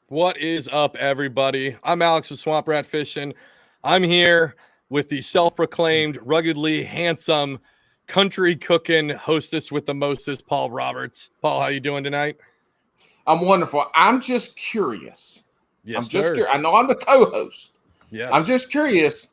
What is up, everybody? I'm Alex with Swamp Rat Fishing. I'm here with the self-proclaimed, ruggedly handsome, country cooking hostess with the mostest, Paul Roberts. Paul, how you doing tonight? I'm wonderful. I'm just curious. Yes, curious. I know I'm the co-host. Yes. I'm just curious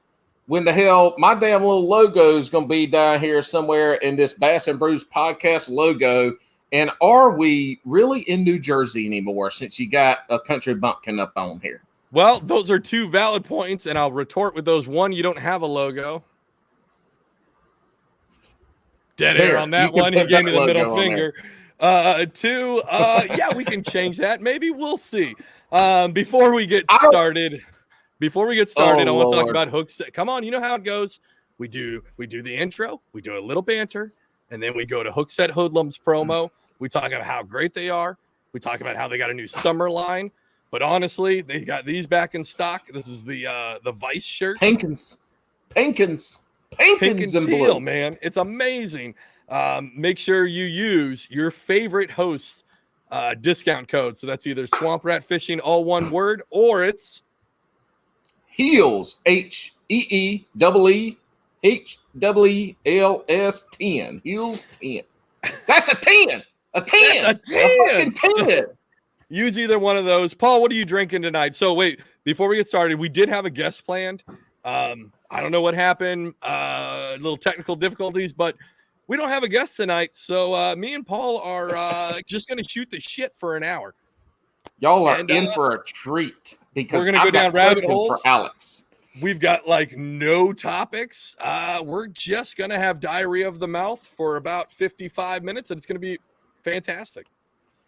when the hell my damn little logo is going to be down here somewhere in this Bass and Brews podcast logo. And are we really in New Jersey anymore since you got a country bumpkin up on here? Well, those are two valid points, and I'll retort with those. One, you don't have a logo. Dead air on that one. He gave me the middle finger. Two, yeah, we can change that. Maybe we'll see. Before we get started, I want to talk about hooks. Come on, you know how it goes. We do the intro, we do a little banter, and then we go to Hookset Hoodlums promo. We talk about how great they are. We talk about how they got a new summer line. But honestly, they got these back in stock. This is the Vice shirt. Pinkins Pink and and teal, blue. man. It's amazing. Make sure you use your favorite host's discount code. So that's either Swamp Rat Fishing, all one word, or it's Heels, HEEEHEELS 10. Heels 10. That's a 10. A 10. That's a 10. A fucking 10. Use either one of those. Paul, what are you drinking tonight? So wait, before we get started, we did have a guest planned. I don't know what happened. Little technical difficulties, but we don't have a guest tonight. So me and Paul are just going to shoot the shit for an hour. Y'all are in for a treat because we're going to go down rabbit holes for Alex. We've got like no topics. We're just going to have diarrhea of the mouth for about 55 minutes, and it's going to be fantastic.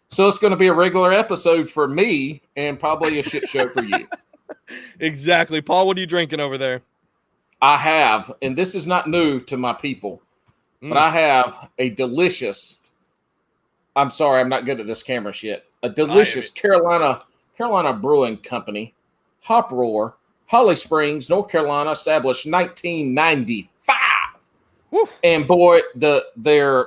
So it's going to be a regular episode for me and probably a shit show for you. Exactly. Paul, what are you drinking over there? I have, and this is not new to my people, but I have a delicious, I'm sorry, I'm not good at this camera shit, a delicious Carolina Brewing Company, Hop Roar, Holly Springs, North Carolina, established 1995. Woo. And boy, they're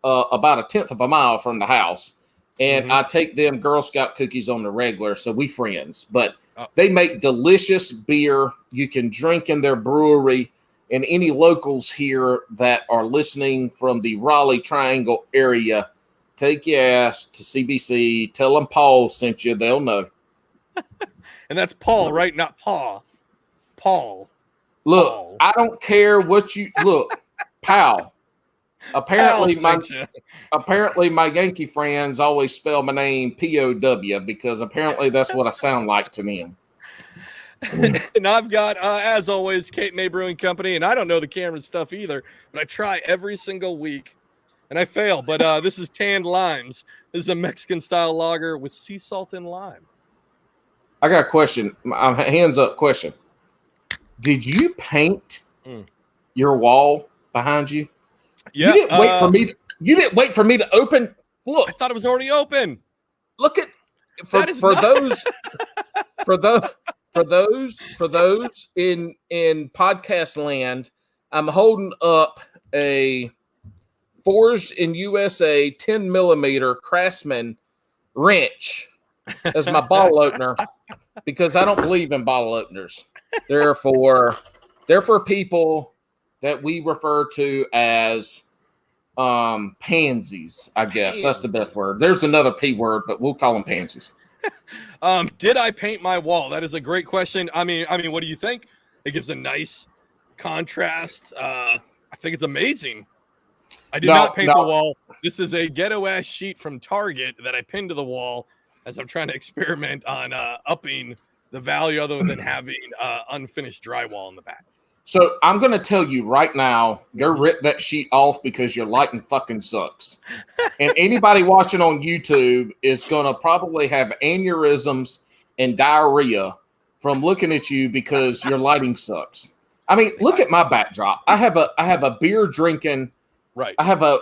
about a tenth of a mile from the house. And I take them Girl Scout cookies on the regular, so we friends. But they make delicious beer. You can drink in their brewery. And any locals here that are listening from the Raleigh Triangle area, take your ass to CBC. Tell them Paul sent you. They'll know. And that's Paul, right? Not Paul. Paul. Look, Paul. I don't care what you look. Pal. Apparently my Yankee friends always spell my name P-O-W because apparently that's what I sound like to them. And I've got, as always, Cape May Brewing Company, and I don't know the camera stuff either, but I try every single week, and I fail. But this is Tanned Limes. This is a Mexican-style lager with sea salt and lime. I got a question. Hands up question. Did you paint your wall behind you? Yeah. You didn't wait for me to open. Look, I thought it was already open. Look at for those in podcast land. I'm holding up a forged in USA 10mm Craftsman wrench as my bottle opener because I don't believe in bottle openers. They're for people that we refer to as pansies, I guess. That's the best word. There's another P word, but we'll call them pansies. Did I paint my wall? That is a great question. I mean, what do you think? It gives a nice contrast. I think it's amazing. I did not paint the wall. This is a ghetto-ass sheet from Target that I pinned to the wall as I'm trying to experiment on upping the value other than having unfinished drywall in the back. So I'm going to tell you right now, go rip that sheet off because your lighting fucking sucks. And anybody watching on YouTube is going to probably have aneurysms and diarrhea from looking at you because your lighting sucks. I mean, look at my backdrop. I have a beer drinking. Right. I have a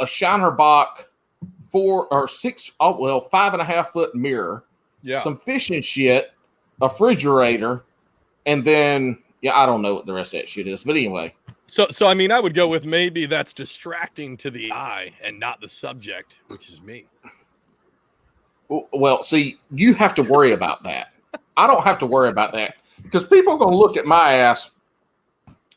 Shiner Bock 5.5 foot mirror. Yeah. Some fishing shit, a refrigerator, and then I don't know what the rest of that shit is. But anyway. So I mean, I would go with maybe that's distracting to the eye and not the subject, which is me. Well, see, you have to worry about that. I don't have to worry about that because people are going to look at my ass.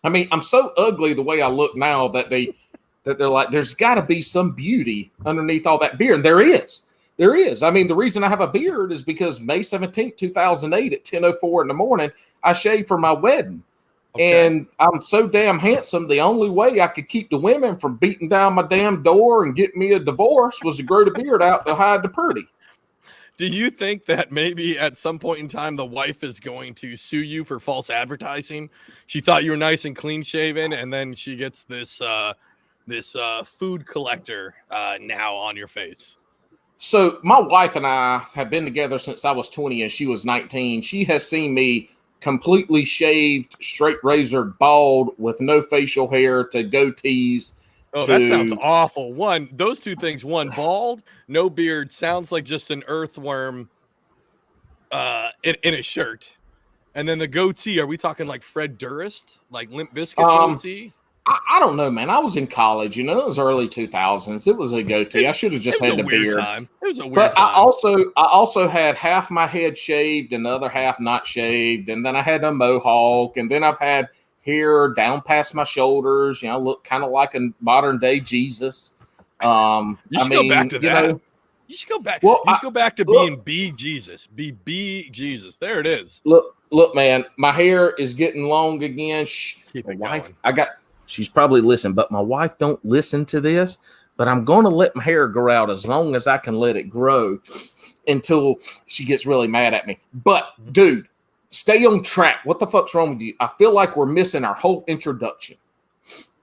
I mean, I'm so ugly the way I look now that they're like, there's got to be some beauty underneath all that beard. And there is. There is. I mean, the reason I have a beard is because May 17th, 2008 at 10:04 in the morning, I shaved for my wedding. Okay. And I'm so damn handsome. The only way I could keep the women from beating down my damn door and get me a divorce was to grow the beard out to hide the purdy. Do you think that maybe at some point in time the wife is going to sue you for false advertising? She thought you were nice and clean shaven, and then she gets this food collector now on your face. So my wife and I have been together since I was 20 and she was 19. She has seen me completely shaved, straight razor, bald, with no facial hair, to goatees. Oh, that sounds awful. Those two things. One, bald, no beard, sounds like just an earthworm in a shirt. And then the goatee, are we talking like Fred Durst? Like Limp Bizkit goatee? I don't know, man. I was in college, it was early 2000s. It was a goatee. I should have just had the beard. It was a weird but time. I also had half my head shaved and the other half not shaved. And then I had a mohawk. And then I've had hair down past my shoulders, look kind of like a modern day Jesus. You should go back to that. You should go back. Well, you should go back to being B Jesus. Be Jesus. There it is. Look, man, my hair is getting long again. Keep it wife, going. She's probably listening, but my wife don't listen to this. But I'm going to let my hair grow out as long as I can let it grow until she gets really mad at me. But, dude, stay on track. What the fuck's wrong with you? I feel like we're missing our whole introduction.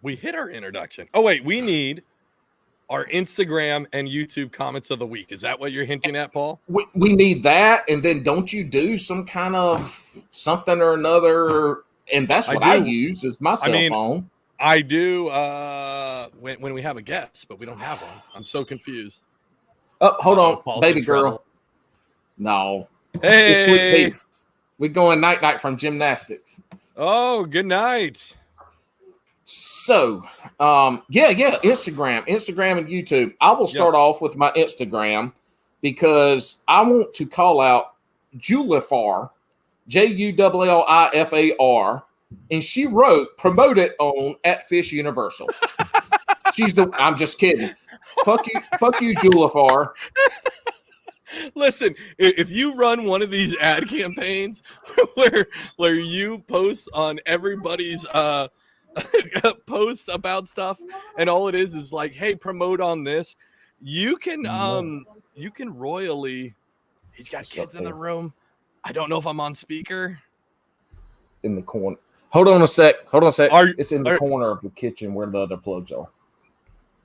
We hit our introduction. Oh, wait, we need our Instagram and YouTube comments of the week. Is that what you're hinting at, Paul? We need that. And then don't you do some kind of something or another? And that's what I use is my cell phone. I do when we have a guest, but we don't have one. I'm so confused. Oh, hold on, Paul's baby girl. No. Hey. It's Sweet Pea. We're going night from gymnastics. Oh, good night. So, Instagram and YouTube. I will start off with my Instagram because I want to call out Julifar, Jullifar, and she wrote, promote it on @Fish Universal. I'm just kidding. Fuck you, Julifar. Listen, if you run one of these ad campaigns where you post on everybody's posts about stuff, and all it is like, hey, promote on this, you can royally. He's got kids in the room. I don't know if I'm on speaker. In the corner. Hold on a sec. It's in the corner of the kitchen where the other plugs are.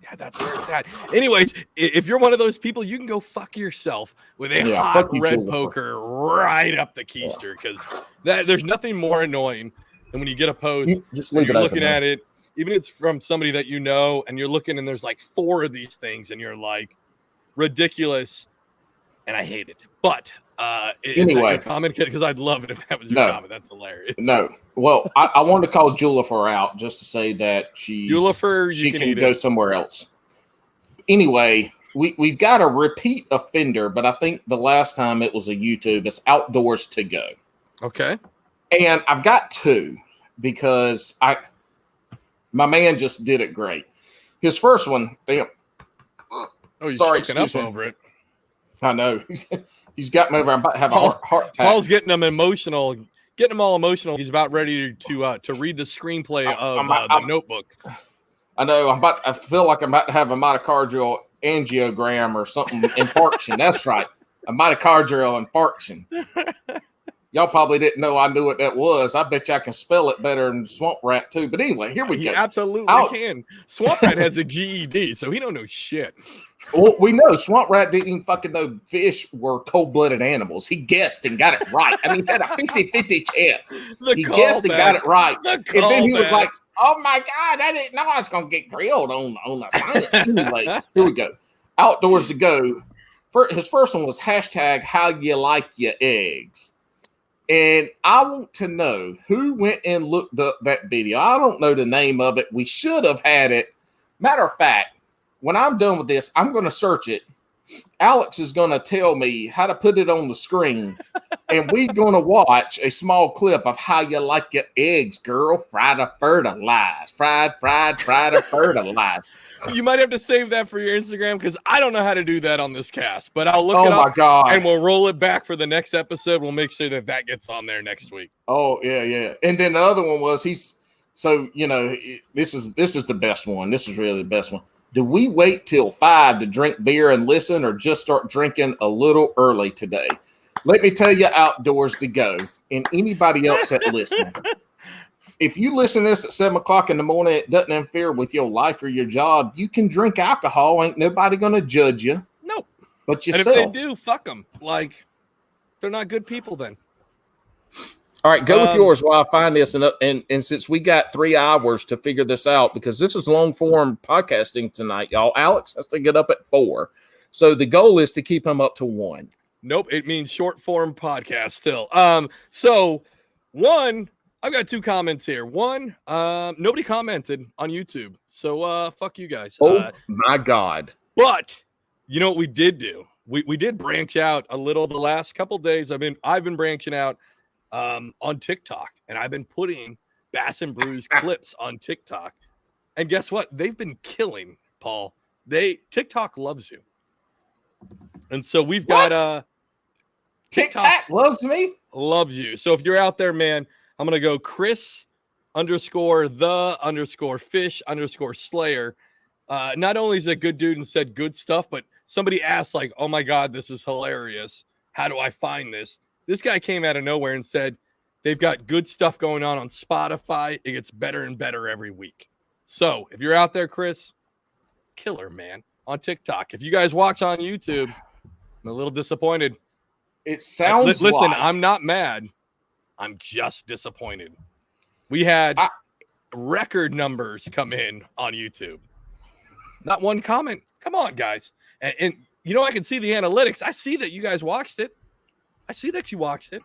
Yeah, that's where it's at. Anyways, if you're one of those people, you can go fuck yourself with a hot red poker right up the keister, because there's nothing more annoying than when you get a post, you're looking at it, even if it's from somebody that you know, and you're looking and there's like 4 of these things, and you're like, ridiculous, and I hate it. But anyway, comment, because I'd love it if that was your comment. That's hilarious. No, well, I wanted to call Julifar out just to say that she can go somewhere else. Anyway, we've got a repeat offender, but I think the last time it was a YouTube. It's Outdoors to Go. Okay, and I've got 2 because my man just did it great. His first one, damn. Oh, you're choking up over it. I know. He's got me over. I'm about to have a heart attack. Paul's getting all emotional. He's about ready to read the screenplay of the Notebook. I know. I feel like I'm about to have a mitochondrial angiogram or something. Infarction. That's right. A mitochondrial infarction. Y'all probably didn't know I knew what that was. I bet you I can spell it better than swamp rat too. But anyway, here we go. Absolutely can. Swamp rat has a GED, so he don't know shit. Well, we know swamp rat didn't even fucking know fish were cold-blooded animals. He guessed and got it right. I mean, he had a 50-50 chance. He guessed and got it right. And then he was like, oh my God, I didn't know I was going to get grilled on the science. Anyway, here we go. Outdoors to go. His first one was hashtag how you like your eggs. And I want to know who went and looked up that video. I don't know the name of it. We should have had it. Matter of fact, when I'm done with this, I'm going to search it. Alex is going to tell me how to put it on the screen. And we're going to watch a small clip of how you like your eggs, girl. Fried or fertilized. Fried or fertilized. You might have to save that for your Instagram because I don't know how to do that on this cast. But I'll look it up. Oh, my God. And we'll roll it back for the next episode. We'll make sure that gets on there next week. Oh, yeah. And then the other one was this is the best one. This is really the best one. Do we wait till 5 to drink beer and listen or just start drinking a little early today? Let me tell you outdoors to go and anybody else that listen. If you listen to this at 7 o'clock in the morning, it doesn't interfere with your life or your job. You can drink alcohol. Ain't nobody going to judge you. Nope. But yourself. And if they do, fuck them. Like, they're not good people then. All right, go with yours while I find this. And since we got 3 hours to figure this out, because this is long form podcasting tonight, y'all. Alex has to get up at 4. So the goal is to keep him up to 1. Nope, it means short form podcast still. So one, I've got 2 comments here. One, nobody commented on YouTube. So fuck you guys. Oh my God. But you know what we did do? We did branch out a little the last couple days. I've been branching out on TikTok, and I've been putting Bass and Brews clips on TikTok. And guess what? They've been killing, Paul. TikTok loves you. And so we've got TikTok loves me. Loves you. So if you're out there, man, I'm gonna go Chris_the_fish_slayer. Not only is a good dude and said good stuff, but somebody asked, like, oh my God, this is hilarious. How do I find this? This guy came out of nowhere and said they've got good stuff going on Spotify. It gets better and better every week. So if you're out there, Chris, killer, man, on TikTok. If you guys watch on YouTube, I'm a little disappointed. It sounds listen, I'm not mad. I'm just disappointed. We had record numbers come in on YouTube. Not one comment. Come on, guys. And you know, I can see the analytics. I see that you guys watched it. I see that you watched it.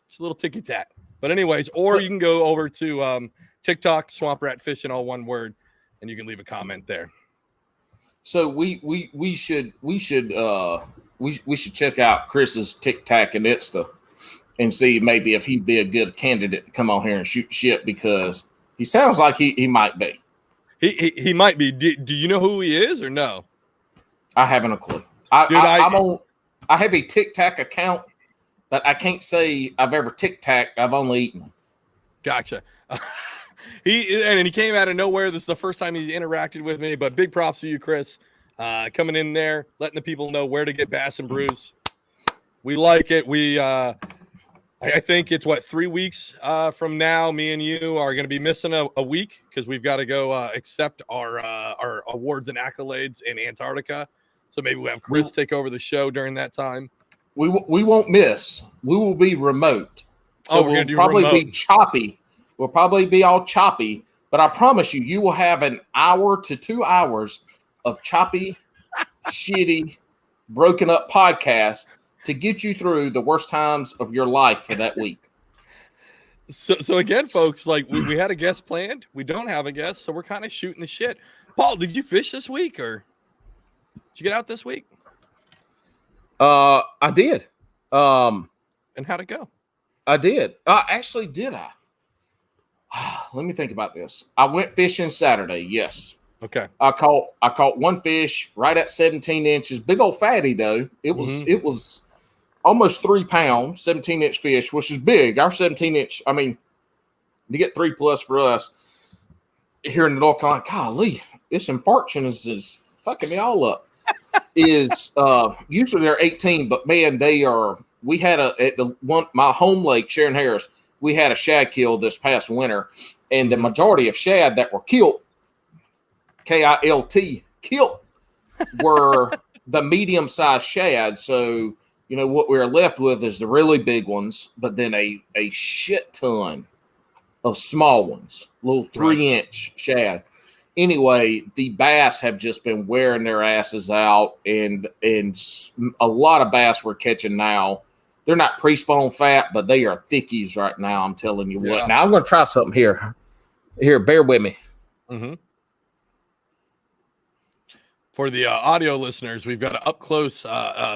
It's a little ticky-tack. But anyways, or you can go over to TikTok, Swamp Rat Fishing, all one word, and you can leave a comment there. So we should check out Chris's TikTok and Insta and see maybe if he'd be a good candidate to come on here and shoot shit, because he sounds like he might be. He might be. Do you know who he is or no? I haven't a clue. I have a TikTok account, but I can't say I've ever TikToked. I've only eaten. Gotcha. He came out of nowhere. This is the first time he interacted with me, but big props to you, Chris, coming in there, letting the people know where to get Bass and Brews. We like it. I think it's 3 weeks from now. Me and you are going to be missing a week because we've got to go accept our awards and accolades in Antarctica. So maybe we'll have Chris take over the show during that time. We won't miss. We will be remote. So we'll probably remote. be choppy. We'll probably be all choppy, but I promise you will have an hour to 2 hours of choppy, shitty, broken up podcasts to get you through the worst times of your life for that week. So again, folks, like we had a guest planned. We don't have a guest, so we're kind of shooting the shit. Paul, did you fish this week or did you get out this week? I did. And how'd it go? I did. Actually, did I? Let me think about this. I went fishing Saturday. Yes. Okay. I caught one fish right at 17 inches. Big old fatty though. It was almost 3 pounds, 17-inch fish, which is big. Our 17-inch. I mean, to get 3+ for us here in the North Carolina. Golly, this infarction is fucking me all up. Is usually they're 18, but man, they are we had my home lake, Sharon Harris. We had a shad kill this past winter, and the majority of shad that were killed, KILT, killed, were the medium-sized shad. So, what we were left with is the really big ones, but then a shit ton of small ones, little 3-inch shad. Anyway, the bass have just been wearing their asses out, and a lot of bass we're catching now. They're not pre-spawn fat, but they are thickies right now. I'm telling you what. Now I'm going to try something here. Here, bear with me. Mm-hmm. For the audio listeners, we've got an up-close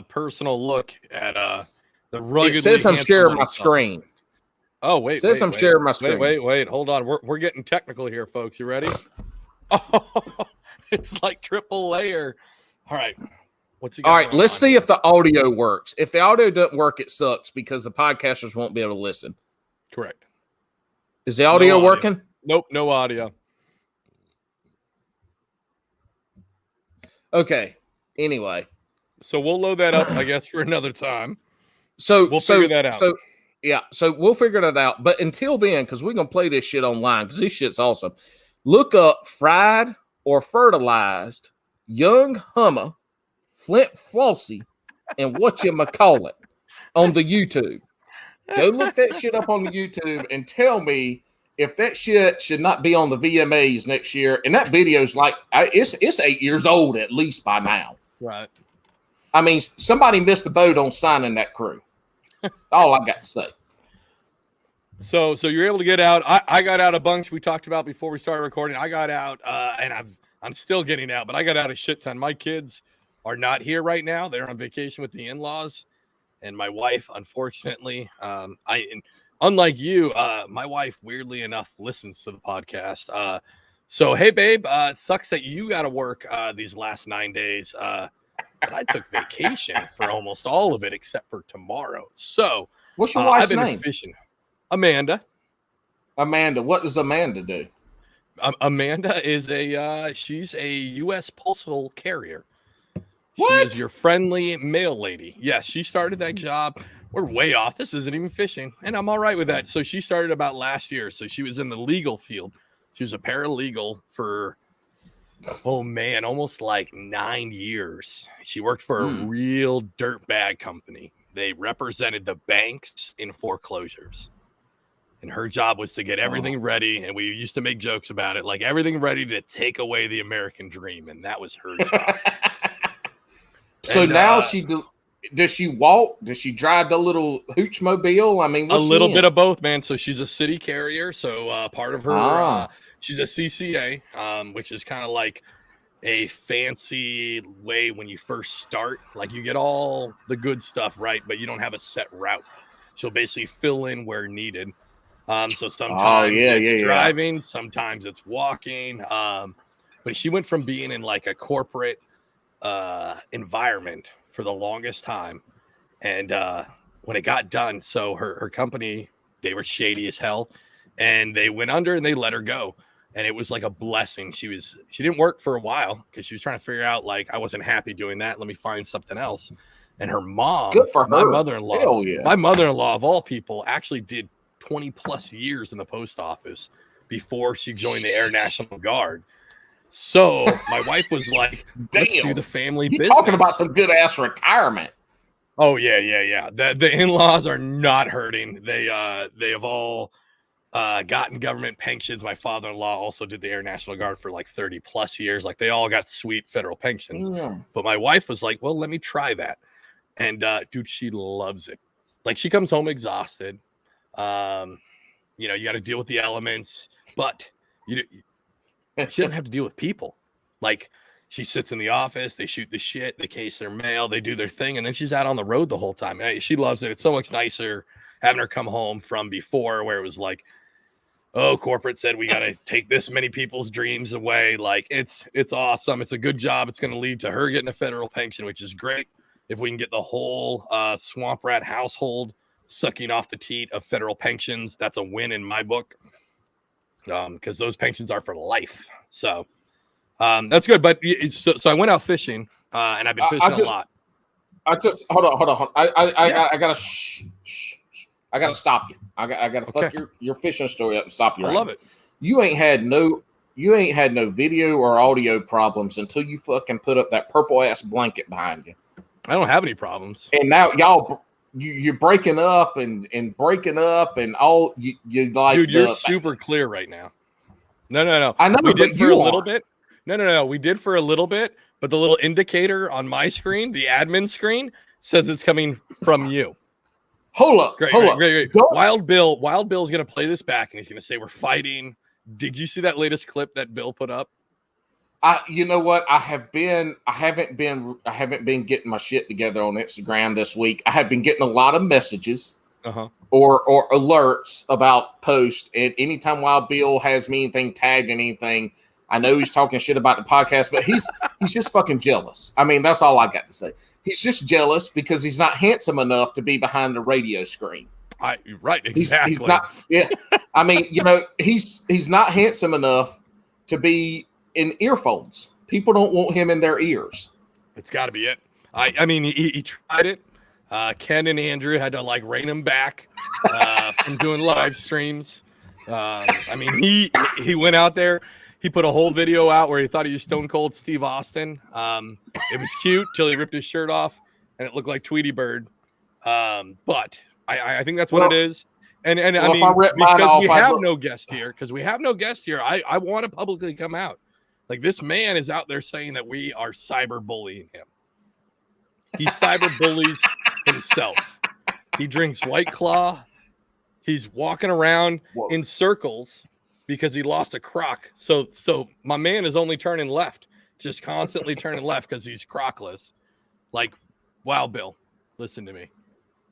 personal look at the ruggedly. It says I'm sharing my screen. Oh, wait. It says I'm sharing my screen. Wait. Hold on. We're getting technical here, folks. You ready? Oh, it's like triple layer. All right. All right, let's see if the audio works. If the audio doesn't work, it sucks because the podcasters won't be able to listen. Correct. Is the audio working? Nope, no audio. Okay. Anyway. So we'll load that up, I guess, for another time. So we'll figure that out. So we'll figure that out. But until then, because we're going to play this shit online because this shit's awesome. Look up fried or fertilized young hummer, Flint Flossie, and whatchamacallit on the YouTube. Go look that shit up on the YouTube and tell me if that shit should not be on the VMAs next year. And that video's like, it's 8 years old at least by now. Right. I mean, somebody missed the boat on signing that crew. All I got to say. So you're able to get out. I got out a bunch we talked about before we started recording. I got out, and I'm still getting out, but I got out a shit ton. My kids are not here right now. They're on vacation with the in-laws, and my wife, unfortunately, unlike you, my wife, weirdly enough, listens to the podcast. So, hey, babe, it sucks that you got to work these last 9 days, but I took vacation for almost all of it except for tomorrow. So, what's your wife's I've been name? Fishing. Amanda. What does Amanda do? Amanda is she's a U.S. postal carrier. What? She is your friendly mail lady. Yes, she started that job. We're way off. This isn't even fishing, and I'm all right with that. So she started about last year. So she was in the legal field. She was a paralegal for, almost like 9 years. She worked for a real dirtbag company. They represented the banks in foreclosures. And her job was to get everything ready. And we used to make jokes about it, like everything ready to take away the American dream. And that was her job. So now does she walk? Does she drive the little hooch mobile? I mean, a little bit of both, man. So she's a city carrier. So part of her, she's a CCA, which is kind of like a fancy way when you first start. Like you get all the good stuff right, but you don't have a set route. She'll basically fill in where needed. So sometimes it's driving, sometimes it's walking. But she went from being in like a corporate environment for the longest time. And when it got done, so her company, they were shady as hell, and they went under and they let her go. And it was like a blessing. She didn't work for a while because she was trying to figure out, like, I wasn't happy doing that. Let me find something else. And her mom, good for her. My mother-in-law, hell yeah. My mother-in-law of all people actually did 20 plus years in the post office before she joined the Air National Guard. So my wife was like, let's do the family business. You're talking about some good ass retirement. Oh yeah. The in-laws are not hurting. They have all gotten government pensions. My father-in-law also did the Air National Guard for like 30 plus years. Like they all got sweet federal pensions. Yeah. But my wife was like, well, let me try that. And dude, she loves it. Like she comes home exhausted. You got to deal with the elements, but she doesn't have to deal with people. Like she sits in the office, they shoot the shit, they case their mail, they do their thing, and then she's out on the road the whole time. She loves it. It's so much nicer having her come home from before where it was like, oh, corporate said we got to take this many people's dreams away. Like it's awesome. It's a good job. It's going to lead to her getting a federal pension, which is great. If we can get the whole swamp rat household sucking off the teat of federal pensions, that's a win in my book. Because those pensions are for life. So that's good. But so I went out fishing and I've been fishing a lot. I just hold on. I gotta shh. I gotta stop you. I gotta fuck your fishing story up and stop you. I love it. You ain't had no video or audio problems until you fucking put up that purple ass blanket behind you. I don't have any problems. And now y'all, you're breaking up and breaking up and all. You like, dude, you're super clear right now. No. I know. We did for a little bit. No. We did for a little bit, but the little indicator on my screen, the admin screen, says it's coming from you. Hold up. Great. Wild Bill's gonna play this back and he's gonna say we're fighting. Did you see that latest clip that Bill put up? You know what? I haven't been getting my shit together on Instagram this week. I have been getting a lot of messages or alerts about posts. And anytime Wild Bill has me anything tagged in anything, I know he's talking shit about the podcast, but he's just fucking jealous. I mean, that's all I got to say. He's just jealous because he's not handsome enough to be behind the radio screen. Right, exactly. He's not. Yeah, I mean, he's not handsome enough to be in earphones. People don't want him in their ears. It's got to be it. I mean, he tried it. Ken and Andrew had to rein him back from doing live streams. I mean, he went out there. He put a whole video out where he thought he was Stone Cold Steve Austin. It was cute till he ripped his shirt off and it looked like Tweety Bird. But I think that's what it is. And I mean, because we have no guest here, I want to publicly come out. Like, this man is out there saying that we are cyberbullying him. He cyberbullies himself. He drinks White Claw. He's walking around in circles because he lost a croc. So my man is only turning left, just constantly turning left because he's crocless. Like, Wild Bill, listen to me.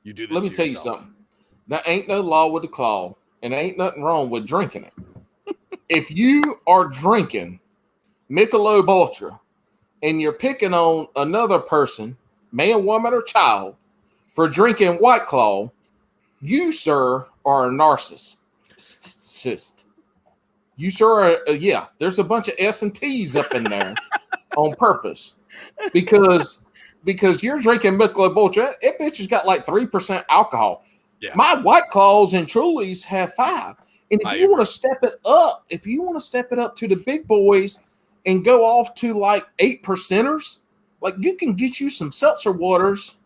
You do this. Let me tell you something. There ain't no law with the claw, and there ain't nothing wrong with drinking it. If you are drinking Michelob Ultra and you're picking on another person, man, woman, or child, for drinking White Claw, you, sir, are a narcissist. You, sir, are, there's a bunch of S and T's up in there on purpose because you're drinking Michelob Ultra. That bitch has got 3% alcohol. Yeah. My White Claws and Trulies have 5. And if you want to step it up, to the big boys and go off to 8%ers, you can get you some seltzer waters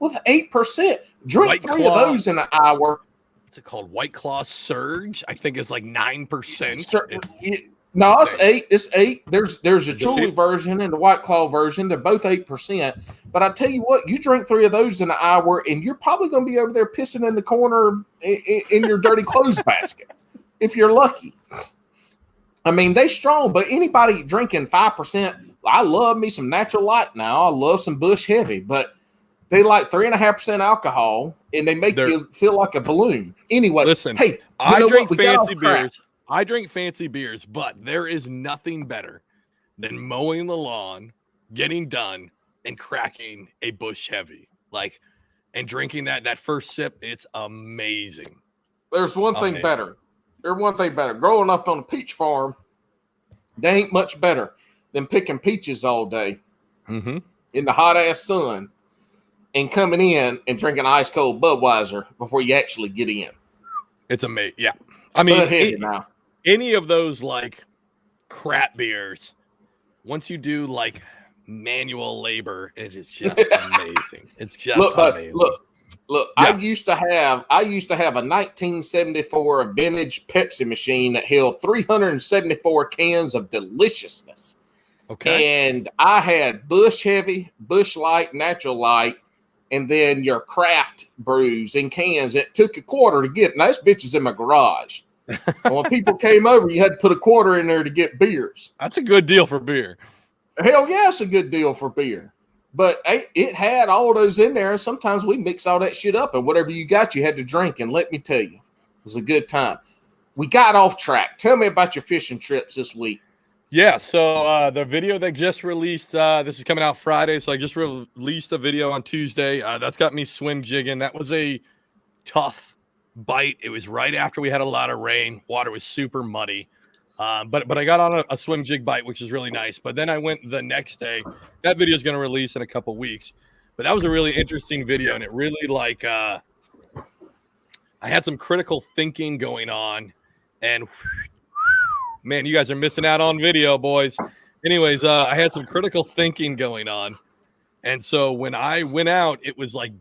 with 8%. Drink White 3 Claw. Of those in an hour. What's it called? White Claw Surge? I think it's 9%. No, it's 8. It's 8. There's a Truly version and the White Claw version. They're both 8%. But I tell you what, you drink 3 of those in an hour, and you're probably going to be over there pissing in the corner in your dirty clothes basket, if you're lucky. I mean, they strong, but anybody drinking 5%, I love me some Natural Light now. I love some Bush Heavy, but they 3.5% alcohol, and they make you feel like a balloon. Anyway, listen, hey, I drink fancy beers. I drink fancy beers, but there is nothing better than mowing the lawn, getting done, and cracking a Bush Heavy, and drinking that first sip. It's amazing. There's one thing better. Growing up on a peach farm, they ain't much better than picking peaches all day in the hot ass sun and coming in and drinking ice cold Budweiser before you actually get in. It's amazing. Yeah, I mean, any of those crap beers, once you do manual labor, it is just amazing. It's just amazing. Look. Yeah. I used to have a 1974 vintage Pepsi machine that held 374 cans of deliciousness. Okay. And I had Bush Heavy, Bush Light, Natural Light, and then your craft brews in cans. It took $0.25 to get. Now, this bitch is in my garage. And when people came over, you had to put $0.25 in there to get beers. That's a good deal for beer. Hell yeah, it's a good deal for beer. But it had all those in there. Sometimes we mix all that shit up, and whatever you got, you had to drink. And let me tell you, it was a good time. We got off track. Tell me about your fishing trips this week. Yeah, so the video they just released, this is coming out Friday, so I just released a video on Tuesday. That's got me swim jigging. That was a tough bite. It was right after we had a lot of rain. Water was super muddy. But I got on a swim jig bite, which is really nice. But then I went the next day. That video is going to release in a couple weeks. But that was a really interesting video, and it really like I had some critical thinking going on, and man, you guys are missing out on video, boys. Anyways, I had some critical thinking going on, and so when I went out, it was like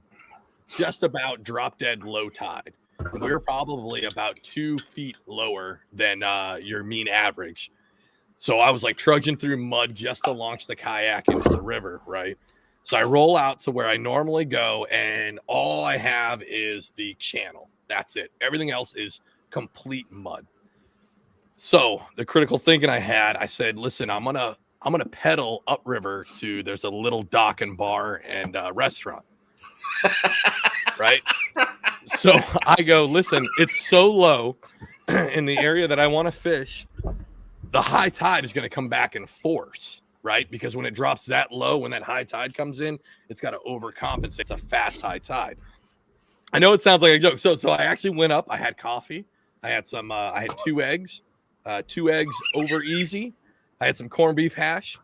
just about drop dead low tide. And we were probably about 2 feet lower than your mean average. So I was like trudging through mud just to launch the kayak into the river, right? So I roll out to where I normally go, and all I have is the channel. That's it. Everything else is complete mud. So the critical thinking I had, I said, listen, I'm gonna pedal upriver to there's a little dock and bar and restaurant. Right. So I go, listen, it's so low in the area that I want to fish. The high tide is going to come back in force, right? Because when it drops that low, when that high tide comes in, it's got to overcompensate. It's a fast high tide. I know it sounds like a joke. So I actually went up. I had coffee. I had some. I had 2 eggs, 2 eggs over easy. I had some corned beef hash,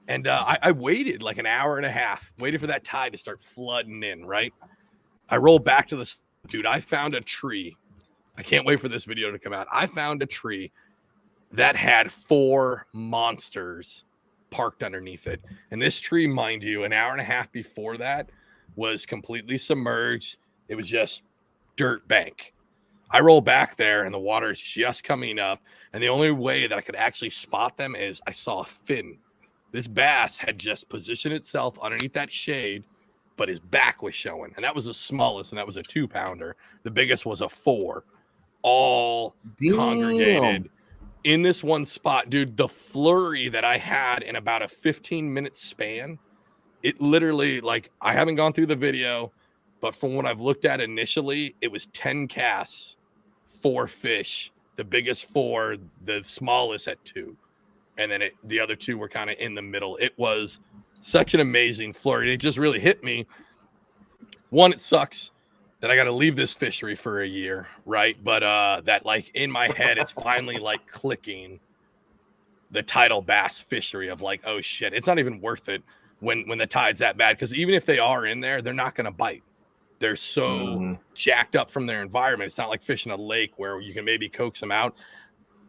and I waited like an hour and a half, waited for that tide to start flooding in. Right. I rolled back to the dude. I found a tree. I can't wait for this video to come out. I found a tree that had 4 monsters parked underneath it. And this tree, mind you, an hour and a half before that was completely submerged. It was just dirt bank. I roll back there and the water is just coming up. And the only way that I could actually spot them is I saw a fin. This bass had just positioned itself underneath that shade, but his back was showing. And that was the smallest, and that was a 2-pounder. The biggest was a 4. All congregated in this one spot. Dude, the flurry that I had in about a 15-minute span, it literally, like, I haven't gone through the video, but from what I've looked at initially, it was 10 casts, 4 fish, the biggest 4, the smallest at 2. And then the other 2 were kind of in the middle. It was such an amazing flurry. It just really hit me. One, it sucks that I got to leave this fishery for a year, right? But that, like, in my head, it's finally like clicking the tidal bass fishery of like, oh shit, it's not even worth it when the tide's that bad. Because even if they are in there, they're not going to bite. They're so jacked up from their environment. It's not like fishing a lake where you can maybe coax them out.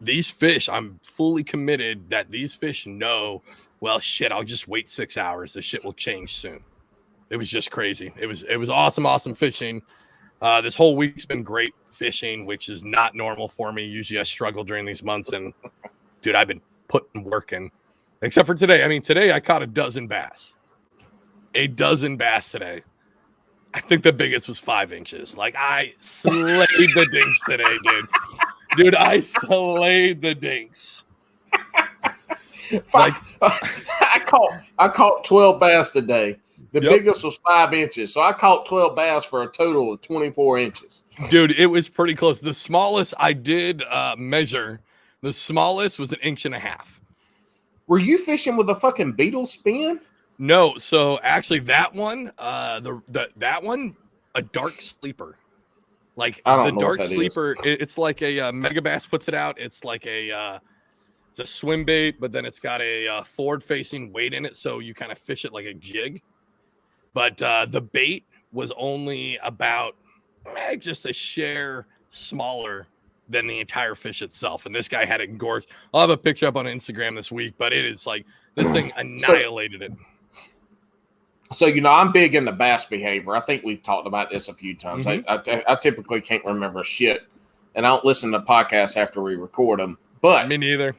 These fish, I'm fully committed that these fish know, well, shit, I'll just wait 6 hours. This shit will change soon. It was just crazy. It was awesome fishing. This whole week's been great fishing, which is not normal for me. Usually I struggle during these months, and dude, I've been putting work in, except for today. I mean, today I caught a dozen bass today. I think the biggest was 5 inches. Like, I slayed the dinks today, dude. Dude, I slayed the dinks. Like, I caught 12 bass today. The biggest was 5 inches. So I caught 12 bass for a total of 24 inches. Dude, it was pretty close. The smallest I did measure, the smallest was 1.5 inches. Were you fishing with a fucking beetle spin? No. So actually that one, that one, a dark sleeper. Like the dark sleeper, it's like a Mega Bass puts it out. It's like it's a swim bait, but then it's got a forward-facing weight in it, so you kind of fish it like a jig. But the bait was only about just a share smaller than the entire fish itself. And this guy had it engorged. I'll have a picture up on Instagram this week, but it is like this thing annihilated it. So, I'm big into bass behavior. I think we've talked about this a few times. I typically can't remember shit, and I don't listen to podcasts after we record them. But me neither.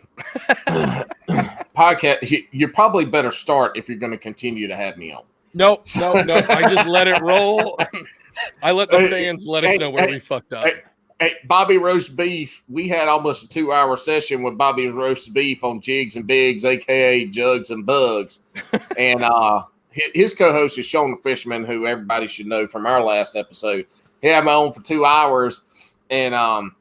Podcast, you probably better start if you're going to continue to have me on. Nope. I just let it roll. I let the fans let us know where we fucked up. Hey, Bobby Roast Beef, we had almost a 2-hour session with Bobby Roast Beef on Jigs and Bigs, a.k.a. Jugs and Bugs. And his co-host is Sean the Fisherman, who everybody should know from our last episode. He had me on for 2 hours, and I'm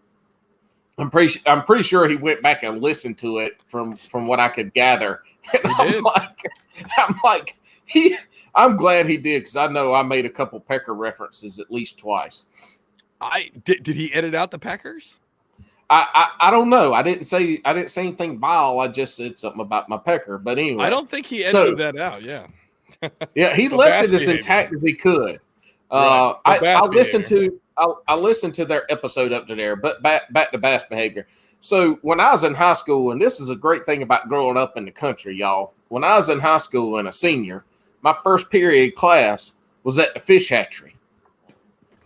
pretty sure he went back and listened to it from what I could gather. And I'm glad he did, because I know I made a couple pecker references at least twice. Did he edit out the peckers? I don't know. I didn't say anything vile. I just said something about my pecker. But anyway, I don't think he edited that out. Yeah. Yeah, he left it as intact as he could. I listened to their episode up to there, but back to bass behavior. So when I was in high school, and this is a great thing about growing up in the country, y'all. When I was in high school and a senior, my first period class was at the fish hatchery.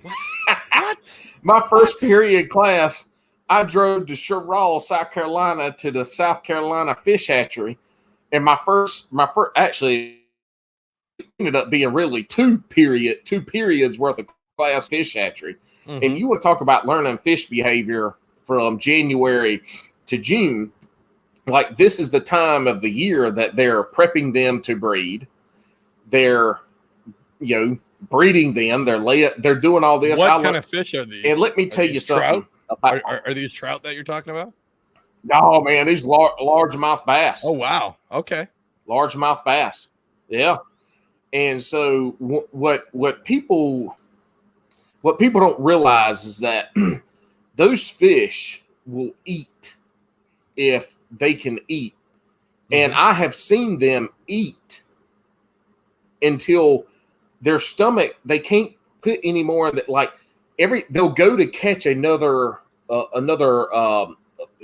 What? My first period class, I drove to Sherrall, South Carolina, to the South Carolina fish hatchery, and my first actually ended up being really two periods worth of class fish hatchery. Mm-hmm. And you want to talk about learning fish behavior from January to June. Like, this is the time of the year that they're prepping them to breed. They're, breeding them. They're doing all this. What kind of fish are these? And let me tell you something. Are these trout that you're talking about? No, man, these largemouth bass. Oh, wow. Okay. Largemouth bass. Yeah. And so what people don't realize is that those fish will eat if they can eat. Mm-hmm. And I have seen them eat until their stomach, they can't put any more that, like, they'll go to catch another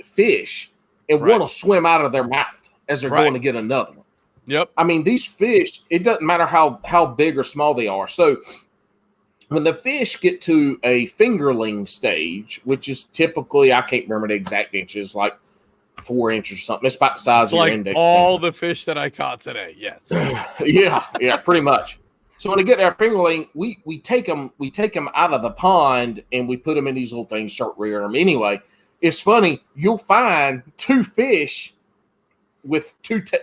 fish, and one will swim out of their mouth as they're going to get another one. Yep. I mean, these fish, it doesn't matter how big or small they are. So when the fish get to a fingerling stage, which is typically, I can't remember the exact inches, like 4 inches or something. It's about the size of your index. All the fish that I caught today. Yes. yeah, pretty much. So when they get their fingerling, we take them out of the pond and we put them in these little things, start rearing them. Anyway, it's funny. You'll find two fish with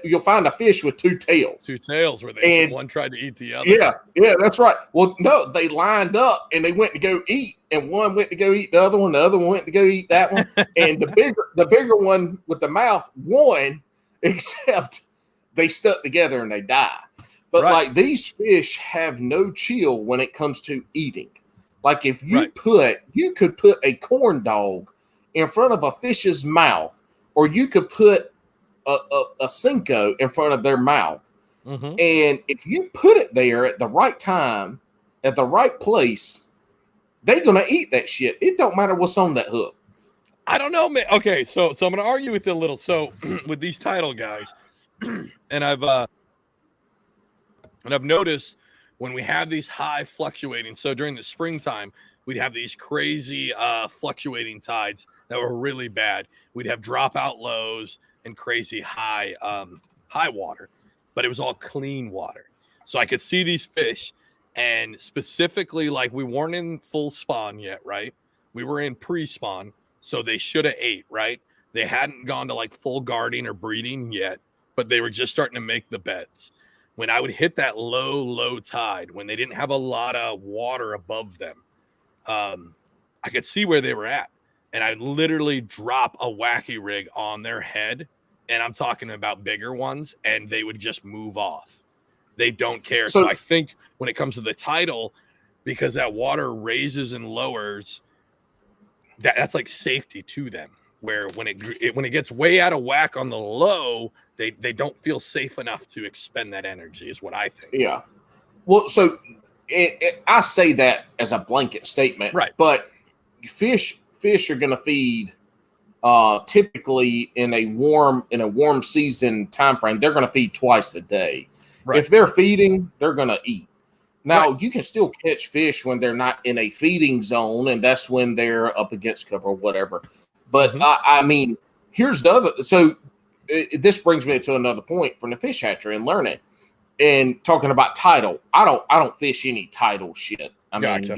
you'll find a fish with two tails. Two tails where one tried to eat the other. Yeah, that's right. Well, no, they lined up and they went to go eat, and one went to go eat the other one. The other one went to go eat that one, and the bigger one with the mouth won, except they stuck together and they died. But like, these fish have no chill when it comes to eating. Like, if you could put a corn dog in front of a fish's mouth, or you could put a Cinco in front of their mouth. Mm-hmm. And if you put it there at the right time, at the right place, they're going to eat that shit. It don't matter what's on that hook. I don't know, man. Okay, so I'm going to argue with you a little. So with these title guys, and I've noticed when we have these high fluctuating, so during the springtime, we'd have these crazy fluctuating tides that were really bad. We'd have dropout lows and crazy high water, but it was all clean water. So I could see these fish, and specifically, like, we weren't in full spawn yet, right? We were in pre-spawn, so they should have ate, right? They hadn't gone to like full guarding or breeding yet, but they were just starting to make the beds. When I would hit that low tide, when they didn't have a lot of water above them, I could see where they were at. And I'd literally drop a wacky rig on their head, and I'm talking about bigger ones, and they would just move off. They don't care. So I think when it comes to the tidal, because that water raises and lowers, that's like safety to them. Where when it gets way out of whack on the low, they don't feel safe enough to expend that energy, is what I think. Yeah. Well, so I say that as a blanket statement, right? But fish are going to feed typically in a warm season time frame. They're going to feed twice a day. Right. If they're feeding, they're going to eat. Now, you can still catch fish when they're not in a feeding zone, and that's when they're up against cover or whatever. But I mean, here's the other. So this brings me to another point from the fish hatchery and learning and talking about tidal. I don't fish any tidal shit. I mean,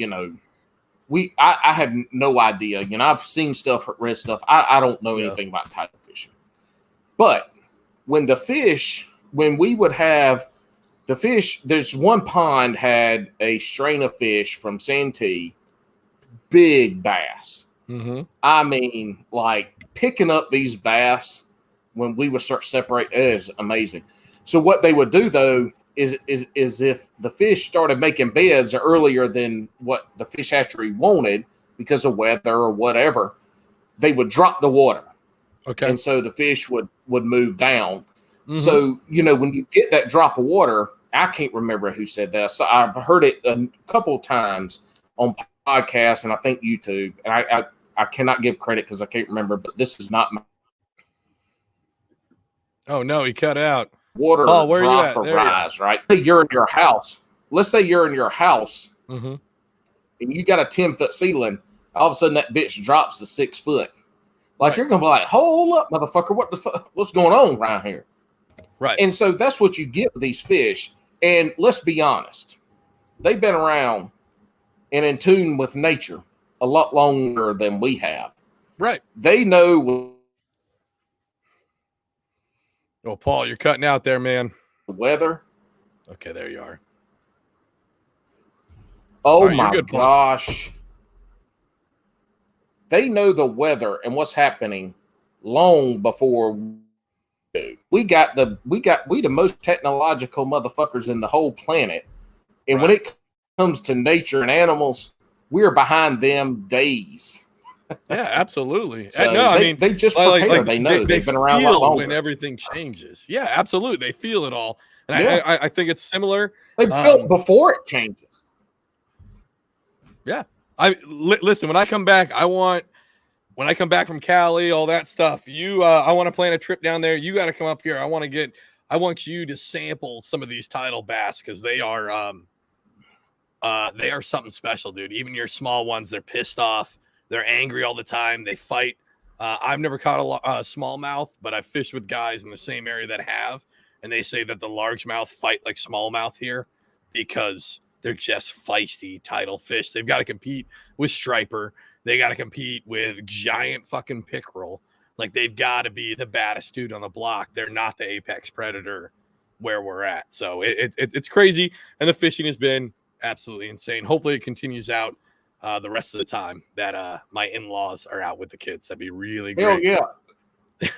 I have no idea. I've seen stuff, read stuff. I don't know anything about tidal fishing. But when we would have the fish, there's one pond had a strain of fish from Santee, big bass. Mm-hmm. I mean, like, picking up these bass when we would start separate is amazing. So what they would do though is if the fish started making beds earlier than what the fish hatchery wanted because of weather or whatever, they would drop the water. Okay. And so the fish would move down. Mm-hmm. So, when you get that drop of water, I can't remember who said that. So I've heard it a couple times on podcasts and I think YouTube. And I cannot give credit because I can't remember, but this is not my Oh no, he cut out. water where drop you or rise, right? You're in your house. Let's say you're in your house and you got a 10-foot ceiling. All of a sudden that bitch drops to 6 foot. Like you're gonna be like, hold up, motherfucker, what the fuck? What's going on around here? Right. And so that's what you get with these fish. And let's be honest, they've been around and in tune with nature a lot longer than we have. Right. They know. Oh, Paul, you're cutting out there, man. Weather. Okay, there you are. Oh right, my gosh. They know the weather and what's happening long before we the most technological motherfuckers in the whole planet. And when it comes to nature and animals, we're behind them days. Yeah, absolutely. So no, I mean they just prepare. They know they've been around a lot longer. When everything changes. Yeah, absolutely. They feel it all. And I think it's similar. They feel it before it changes. Yeah. Listen, when I come back, when I come back from Cali, all that stuff, I want to plan a trip down there. You got to come up here. I want you to sample some of these tidal bass because they are something special, dude. Even your small ones, they're pissed off. They're angry all the time. They fight. I've never caught a smallmouth, but I've fished with guys in the same area that have, and they say that the largemouth fight like smallmouth here because they're just feisty tidal fish. They've got to compete with striper. They got to compete with giant fucking pickerel. Like they've got to be the baddest dude on the block. They're not the apex predator where we're at. So it's crazy, and the fishing has been absolutely insane. Hopefully, it continues out the rest of the time that my in-laws are out with the kids. That'd be really great. Hell yeah.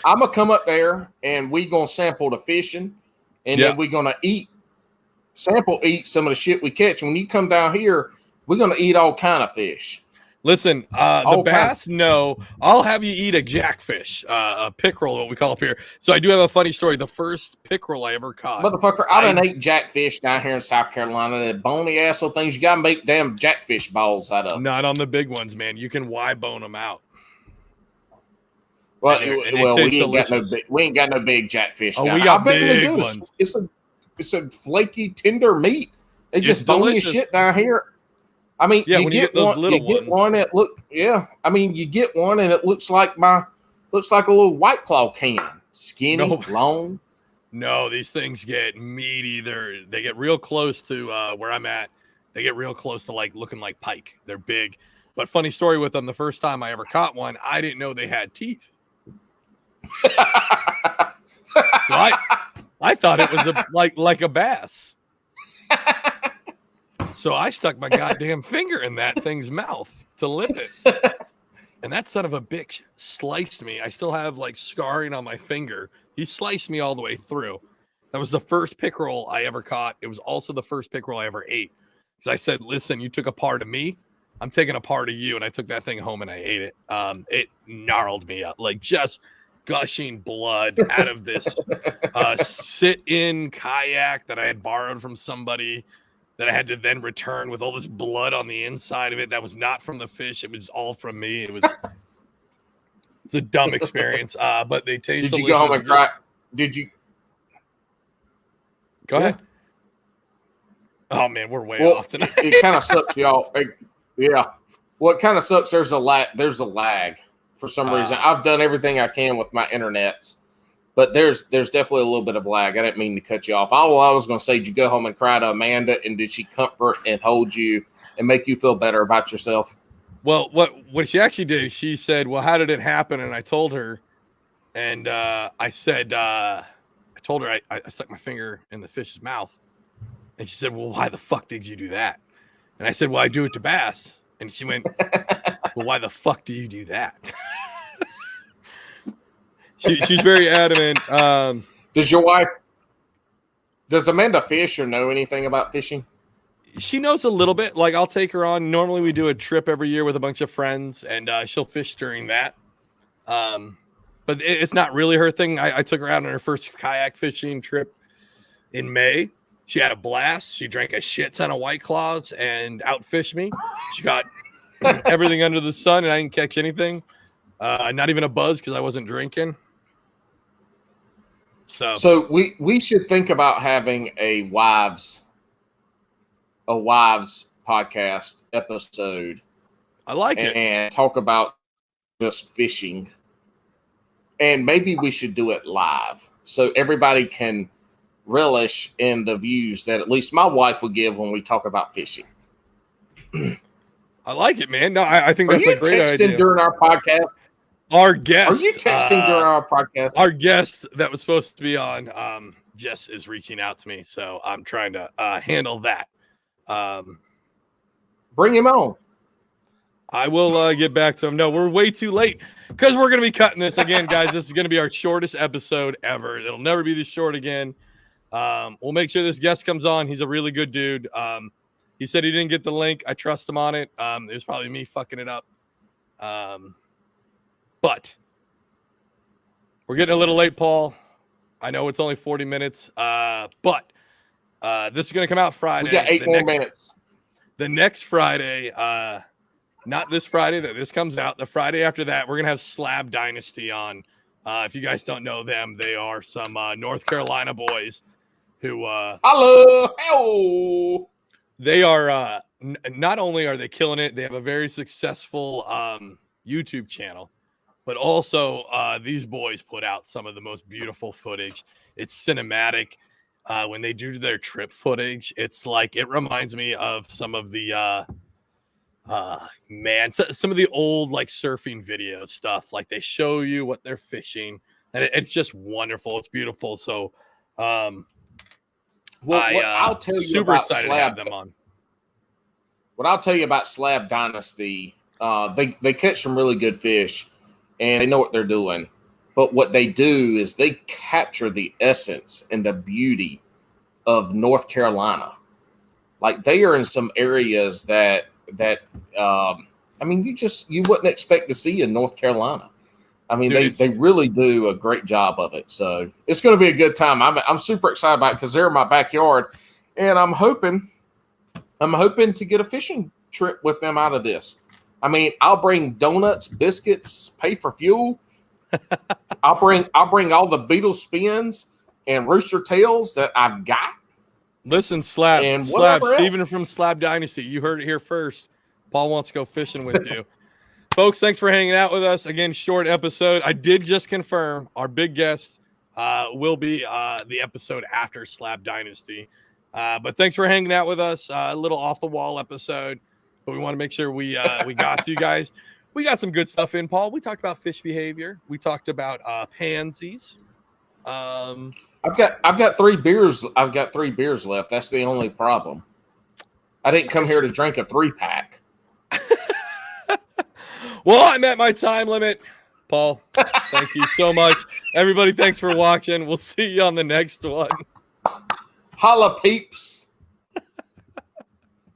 I'm gonna come up there and we gonna sample the fishing, and then we're gonna eat some of the shit we catch. When you come down here, we're gonna eat all kind of fish. Listen, the bass, no. I'll have you eat a jackfish, a pickerel, what we call up here. So I do have a funny story. The first pickerel I ever caught. Motherfucker, I done ate jackfish down here in South Carolina. The bony asshole things you got to make damn jackfish balls out of. Not on the big ones, man. You can Y-bone them out. Well, we ain't got no big jackfish. Oh, we got big ones. It's a flaky, tender meat. They just bony as shit down here. I mean, you get those little ones. Get one that I mean, you get one and it looks like a little White Claw can. Skinny, long. No, these things get meaty. They get real close to where I'm at. They get real close to like looking like pike. They're big. But funny story with them, the first time I ever caught one, I didn't know they had teeth. So I thought it was like a bass. So I stuck my goddamn finger in that thing's mouth to lip it. And that son of a bitch sliced me. I still have like scarring on my finger. He sliced me all the way through. That was the first pickerel I ever caught. It was also the first pickerel I ever ate. Because I said, listen, you took a part of me. I'm taking a part of you. And I took that thing home and I ate it. It gnarled me up. Like just gushing blood out of this sit-in kayak that I had borrowed from somebody that I had to then return with all this blood on the inside of it. That was not from the fish. It was all from me. It's a dumb experience. But they taste delicious. Did you go home and cry? Did you? Go ahead. Oh, man, we're way off tonight. It kind of sucks, y'all. Yeah. Well, it kind of sucks. There's a lag for some reason. I've done everything I can with my internets. But there's definitely a little bit of lag. I didn't mean to cut you off. All I was going to say, did you go home and cry to Amanda, and did she comfort and hold you and make you feel better about yourself? Well, what she actually did, she said, well, how did it happen? And I told her, and I told her I stuck my finger in the fish's mouth. And she said, well, why the fuck did you do that? And I said, well, I do it to bass. And she went, well, why the fuck do you do that? She's very adamant. Does Amanda fish or know anything about fishing? She knows a little bit. Like I'll take her on. Normally we do a trip every year with a bunch of friends, and she'll fish during that. but it's not really her thing. I took her out on her first kayak fishing trip in May. She had a blast. She drank a shit ton of White Claws and outfished me. She got everything under the sun, and I didn't catch anything. Not even a buzz because I wasn't drinking. So we should think about having a wives podcast episode. I like it. And talk about just fishing. And maybe we should do it live so everybody can relish in the views that at least my wife would give when we talk about fishing. I like it, man. No, I think that's a great idea. Are you texting during our podcast? Our guest. Are you texting during our podcast? Our guest that was supposed to be on, Jess is reaching out to me, so I'm trying to handle that. Bring him on. I will get back to him. No, we're way too late because we're going to be cutting this again, guys. This is going to be our shortest episode ever. It'll never be this short again. We'll make sure this guest comes on. He's a really good dude. He said he didn't get the link. I trust him on it. It was probably me fucking it up. But we're getting a little late, Paul. I know it's only 40 minutes, but this is going to come out Friday. We got 8 more minutes. The next Friday, not this Friday that this comes out. The Friday after that, we're going to have Slab Dynasty on. If you guys don't know them, they are some North Carolina boys who hello. They are not only are they killing it, they have a very successful YouTube channel, but also these boys put out some of the most beautiful footage. It's cinematic. When they do their trip footage, it's like it reminds me of some of the some of the old like surfing video stuff. Like they show you what they're fishing, and it's just wonderful. It's beautiful. So, I'll tell you super about excited to have them on. What I'll tell you about Slab Dynasty, they catch some really good fish, and they know what they're doing. But what they do is they capture the essence and the beauty of North Carolina. Like they are in some areas that I mean, you wouldn't expect to see in North Carolina. I mean, they really do a great job of it. So it's going to be a good time. I'm super excited about it because they're in my backyard, and I'm hoping to get a fishing trip with them out of this. I mean, I'll bring donuts, biscuits, pay for fuel. I'll bring all the beetle spins and rooster tails that I've got. Listen, Steven from Slab Dynasty, you heard it here first. Paul wants to go fishing with you. Folks, thanks for hanging out with us. Again, short episode. I did just confirm our big guest will be the episode after Slab Dynasty. But thanks for hanging out with us. A little off-the-wall episode, but we want to make sure we got to you guys. We got some good stuff in, Paul. We talked about fish behavior. We talked about pansies. I've got 3 beers. I've got 3 beers left. That's the only problem. I didn't come here to drink a 3-pack. Well, I'm at my time limit. Paul, thank you so much. Everybody, thanks for watching. We'll see you on the next one. Holla, peeps.